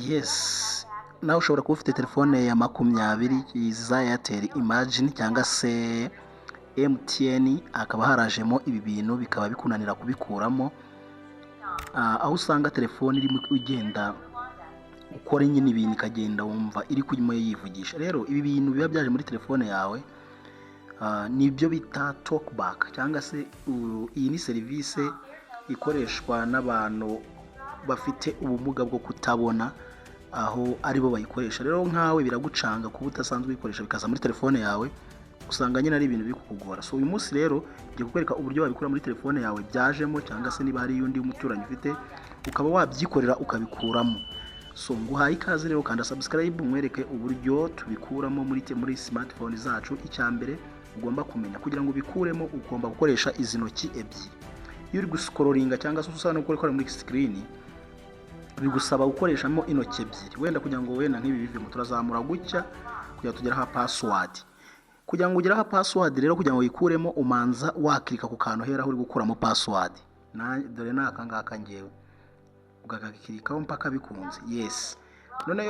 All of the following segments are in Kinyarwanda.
yes, nawe ushobora kuba ufite telefone ya 20 za Airtel Imagine cyangwa se MTN, hakaba harajemo ibi bintu bikaba bikunanira kubikuramo, aho usanga telefone irimo ugenda ukora nyine ibintu ikagenda wumva iri kurimo yivugisha. Rero ibi bintu biba byaje muri telefone yawe nibyo bita talkback, cyangwa se iyi ni serivisi ikoreshwa n'abantu bafite ubumuga bwo kutabona, aho aribo bayikoresha. Rero nkawe biragucanga kuba utasanzwe uyikoresha bikaza muri telefone yawe, usanga nyine ari ibintu biri kukugora. So uyu munsi rero ngiye kukwereka uburyo wabikura muri telefone yawe byajemo, cyangwa se niba hari undi muturanyi ufite ukaba wabyikorera ukabikuramo. So nguhaye ikaze rero, kanda subscribe mwereke uburyo tubikuramo muri smartphone zacu. Icya mbere ugomba kumenya, kugira ngo ubikuremo ugomba gukoresha izi ntoki ebyiri. Iyo uri guscrollinga cyangwa se usana gukora muri screen, bigusaba gukoreshamo intoki ebyiri. Wenda kugira ngo wenda nk'ibi bivemo turazamura gutya kugira tugeraho password. Kugira ngo ugeraho password rero, kugira ngo uyikuremo umanza wakirika ku kantu hera uri gukuramo password. Dore naka ngaka ngewe ugakakirikaho mpaka bikunze. Yes, none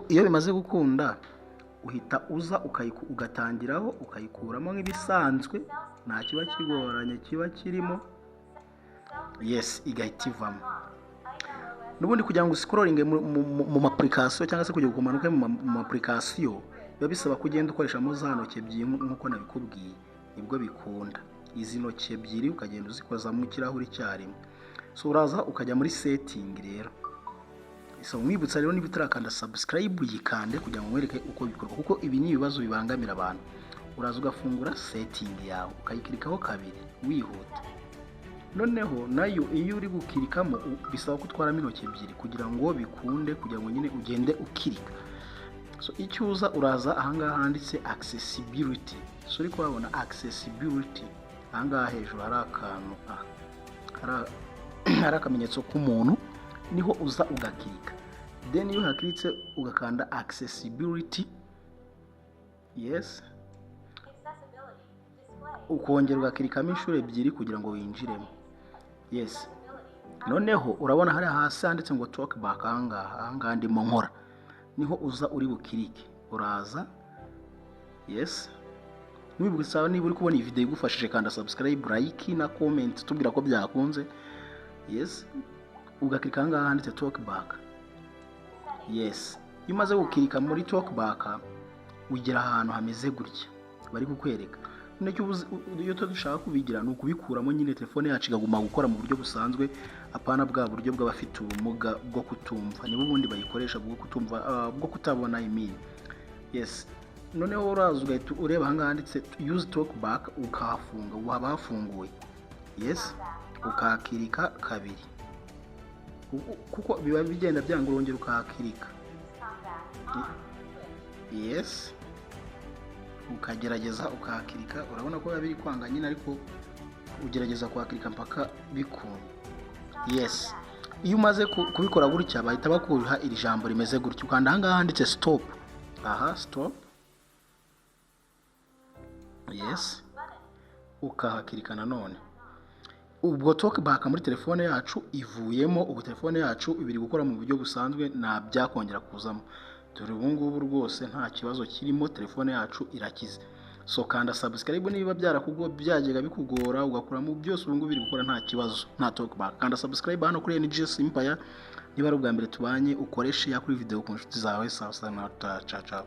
iyo bimaze gukunda uhita uza ugatangiraho ukayikuramo nk'ibisanzwe, nta kiba kigoranye kiba kirimo. Yes, igahita ivamo. Nubundi kugira ngo uscrollinge mu application cyangwa se kugira ngo umanuke mu application, biba bisaba kugenda ukoreshamo za ntoki ebyiri nk'uko nabikubwiye, nibwo bikunda. Izi ntoki ebyiri ukagenda uzikoza mu kirahuri cyarimo. So uraza ukajya muri setting rero. So mwibutsa rero niba utarakanda subscribe yikande kugira ngo mwereke uko bikorwa, kuko ibi ni ibibazo bibangamira abantu. Uraza ugafungura setting yawe ukayikirikaho kabiri wihuta. Noneho nayo iyo uri gukirikamo bisaba kutwaramo intoki ebyiri kugira ngo bikunde, kugira ngo nyine ugende ukirika. So icyo uza uraza ahangaha handitse accessibility. So uri kubabona accessibility ahangaha hejuru hari akantu hari akamenyetso k'umuntu, niho uza ugakirika. Then iyo hakiritse ugakanda accessibility, yes, ukongera ugakirikamo inshuro ebyiri kugira ngo winjiremo. Yes, noneho urabona hari hasi handitse ngo talkback. Ahangaha ndimo nkora niho uza uri bukirike. Uraza, yes, nibigusaba niba uri kubona iyi video igufashije, kanda subscribe, like na comment tubwira ko byakunze. Yes, ugakirika ahangaha handitse talkback. Yes, iyo umaze gukirika muri talkback ugera ahantu hameze gutya bari kukwereka. Iyo dushaka kubigira ni ukubikuramo nyine telefone yacu igaguma gukora mu buryo busanzwe, apana bwa buryo bw'abafite ubumuga bwo kutumva. Nibo ubundi bayikoresha bwo kutumva, bwo kutabona imini. Yes, noneho uraza ugahita ureba ahangaha handitse use talkback, ukahafunga. Waba hafunguye. Yes, ukakirika kabiri kuko biba bigenda byanga, urongera ukahakirika. Yes, ukagerageza ukahakirika. Urabona ko biri kwanga nyine, ariko ugerageza kuhakirika mpaka bikunda. Yes, iyo umaze kubikora gutya bahita bakuha iri jambo rimeze gutya. Ukanda ahangaha handitse stop. Stop. Yes, ukahakirika nanone. Ubwo talkback muri telefone yacu ivuyemo. Ubu telefone yacu ibiri gukora mu buryo busanzwe, nta byakongera kuzamo. Dore ubu ngubu rwose nta kibazo kirimo, telefone yacu irakize. So kanda subscribe niba byajyaga bikugora ugakuramo byose, ubu ngubu biri gukora nta kibazo, nta talkback. Kanda subscribe hano kuri NGS Empire niba ari ubwa mbere tubanye, ukoreshe ya kuri video ku nshuti zawe. Sawa, ciao ciao.